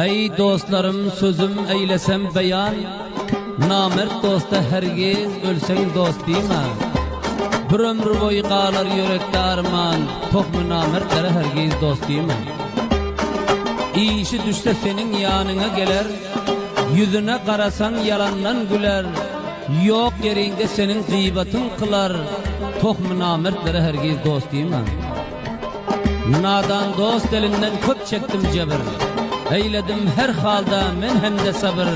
Ey dostlarım sözüm eylesem beyan, namert dosta hergiz ölsen dost diyme. Bir ömrü boyu qalar yürekte arman, tokmu namertlere hergiz dost diyme. İşi düşse senin yanına geler, yüzüne karasan yalandan güler. Yok yerinde senin gıybatın kılar, tokmu namertlere hergiz dost diyme. Nadan dost elinden köp çektim cebir, eyledim her halda men hem de sabır.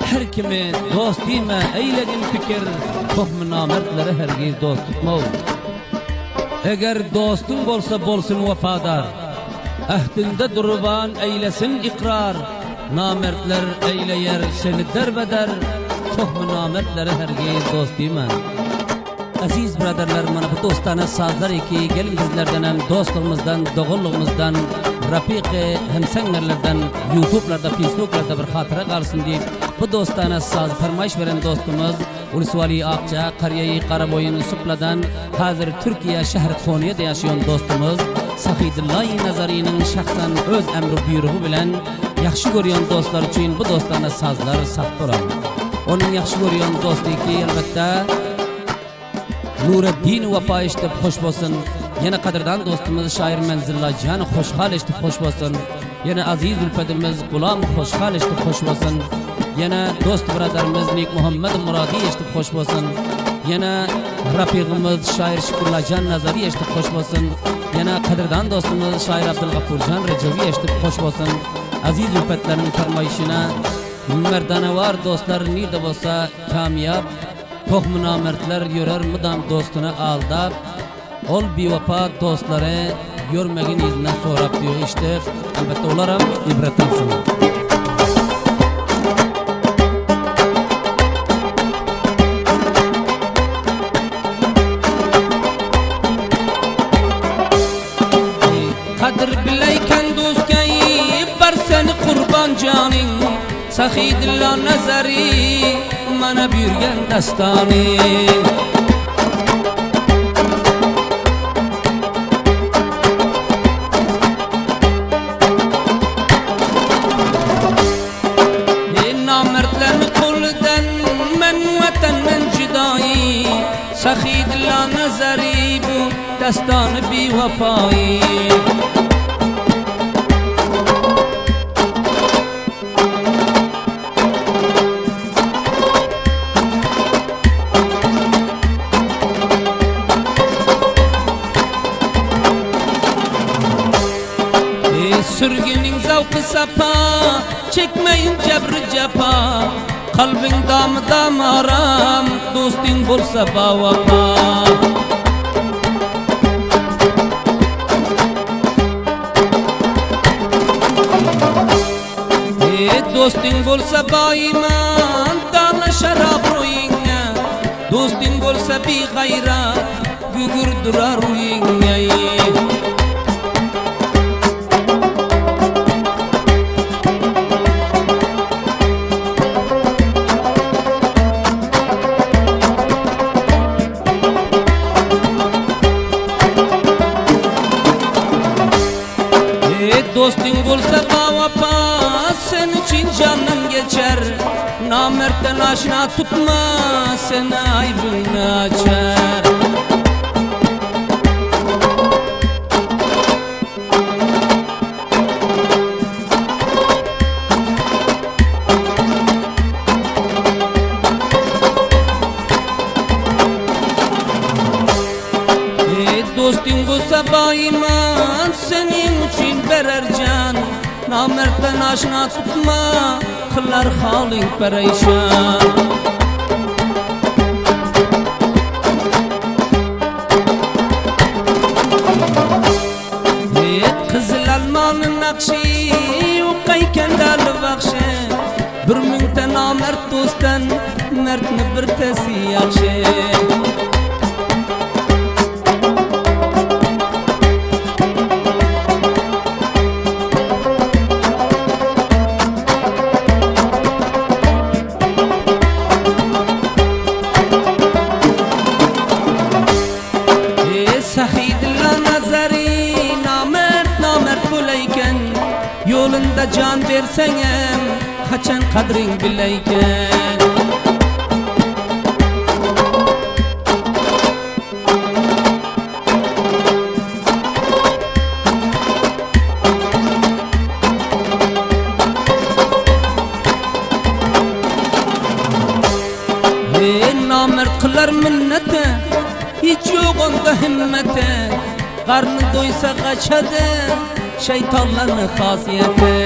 Her kimi dost diyme eyledim fikir, tokmu namertlere hergiz dost tutma. Eğer dostun bolsa bolsun vefadar, ahdinde durban eylesin ikrar. Namertler eyleyer seni derbeder, tokmu namertlere hergiz dost diyme. Aziz braderler, mana bu dostana sazlar iki gelin bizlerden hem dostluğumuzdan, doğulluğumuzdan, rafiqi hemsengerlerden, YouTube'larda, Facebook'larda bir hatıra kalsın deyip bu dostana saz fermayış veren dostumuz Ulusvali Akça, Kariyayı Karaboyun Supladan hazır Türkiye şehri Konya'da yaşayan dostumuz Safidullahi Nazari'nin şahsen öz emri buyruğu bilen yaxşı görüyen dostlar için bu dostana sazlar saf duran. Onun yaxşı görüyen dostu ki elbette Nureddin Vapa iştip hoş bolsun. Yine kadirdan dostumuz şair Menzilla Can hoşhal iştip hoş bolsun. Yine aziz ülfedimiz Gulam hoşhal iştip hoş bolsun. Yine dost braderimiz Nik Muhammed Muradi iştip hoş bolsun. Yine rafiqimiz şair Şükrullah Can Nazari iştip hoş bolsun. Yine kadirdan dostumuz şair Abdülgafur Can Recevi iştip hoş bolsun. Aziz ülfetlerin fermayışına merdane var dostlar nide bolsa kamyab. Tokmu namertler yörer mıdam dostuna aldap, ol bir vapa dostları görmegin izinden sorap diyor işte. Elbette olaram ibret alsın. Kadir bileyken dost gayip bar seni kurban canin, Sahidullah Nazari mana bürgen dastani. Namertlerini kuldan men vatenden cidai, Sahidullah Nazari bu dastanı bi vefai. Sürgünün zavkı sapa, çekmeyin cebri cepa. Kalbin damı damaram, dostin bulsa bavapa. Dostin bulsa baiman, dana şarab ruyinge. Dostin bulsa bi gayrat, gügür durar ruyinge. Dostin bulsa bavapa, sen için canın geçer. Namertten aşina tutma, sen aybını açar. Dostin bulsa baiman, senin için verer can. Namertten aşina tutma, kılar halin perişan. Kızıl almanın nakşi, ukayken dalı bakşı. Bir münte namert dostan, mertni bir tesi yakşı. Sahidullah Nazari namert buleyken, yolunda can versenem kaçan kadrin bileyken. Namert kılar minnete, hiç yok onda himmete. Karnı doysa kaçadı şeytanların hasiyeti.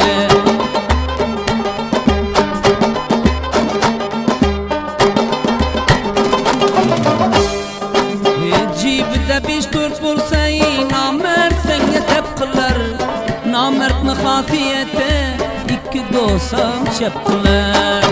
Cibide 5-4 bulsa namert senge tep kılar. Namertni hasiyeti iki dostam çep kılar.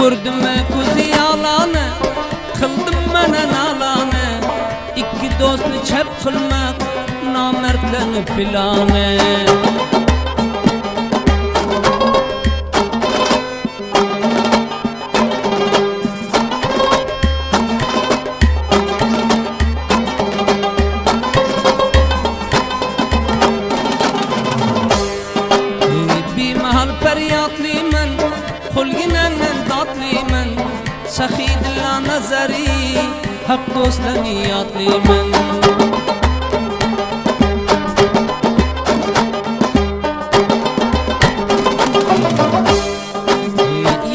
Gördüm kuzi yalanı, kıldım menen alanı. İki dostni çep kılmak, namertlerini planı. Bir mahal peryatlıymen, kul ginenen tatlıymen. Sahidilla nazari, hak dostla niyatlıymen.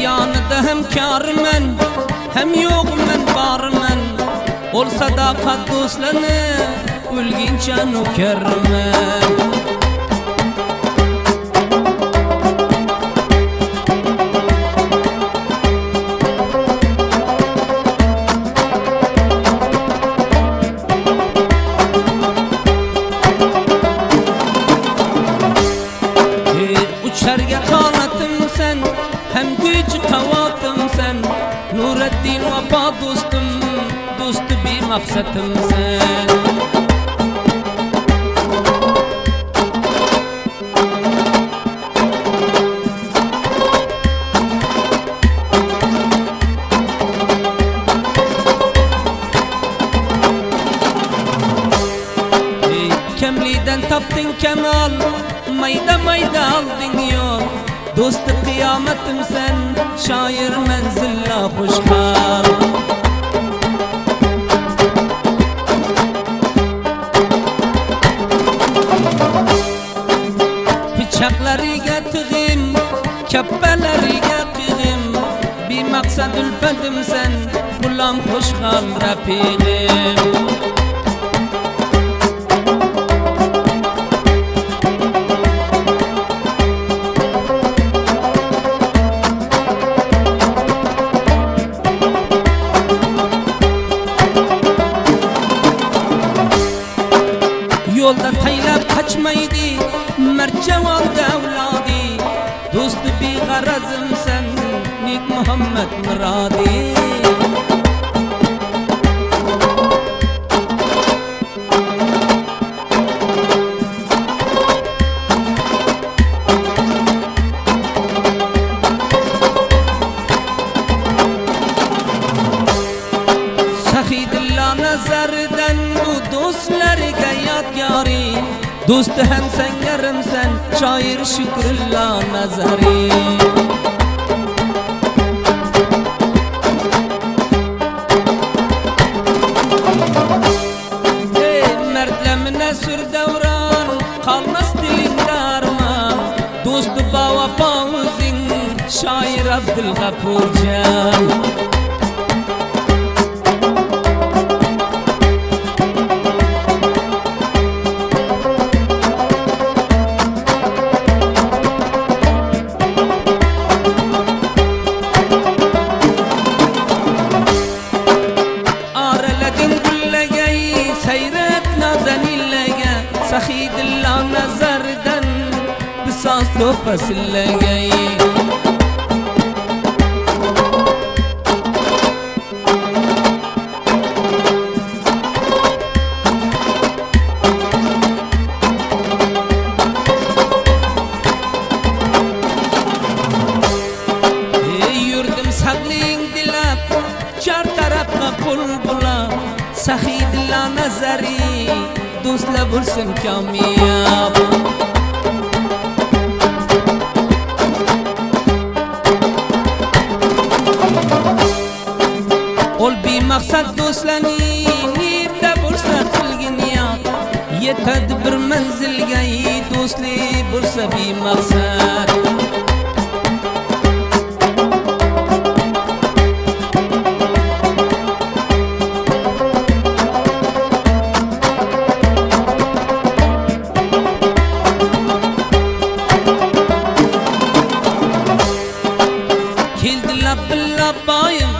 Yanıda hem kârmen, hem yoğumen barmen. Ol sadakat dostlarını, ölgince nökermen. Uçarga kanatım sen, hem güç kavatım sen. Nureddin Vapa dostum, dostu bir maksatım sen. Kemliden taptın kemal, mayda mayda aldın yol. Dostu kıyametim sen, şair menzilla hoşhal. Bıçakları getirdim, keppeleri getirdim. Bir maksat ülfedim sen, gulam hoşhal rafiqim. Yolda taylap kaçmaydı, merceval devladi. Dostu bir garazım sen, Nik Muhammed Muradi. Sahidilla nazardan bu dostlarga yodgori. Dostu hem sen yarım sen, şair Şükrullah nazari. Mertlemine sür devran, kalmaz dilinde arman. Dostu bava pavuzin, şair Abdülgafurcan. Sahidilla nazardan bisas topasillagay. bo'lsin kamyob. Ol bemaqsad do'stlarning yerda bo'lsa qilgin niyat, yetadi bir manzilga do'stlik bo'lsa bemaqsad. Keldilar billabayim,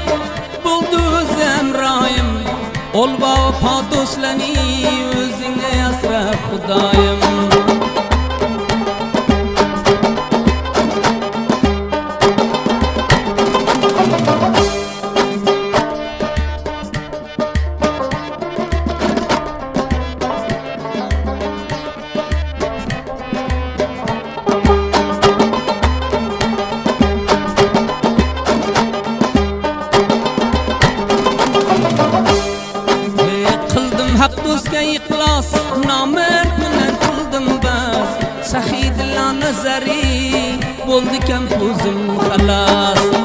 buldu zemrayim, ol vafo do'stlarni o'zingga asra xudoyim. Haq do'stga ixlos, nomard bilan qildim bas, saxiy dillar nazari bo'ldi kam ko'zim xalos.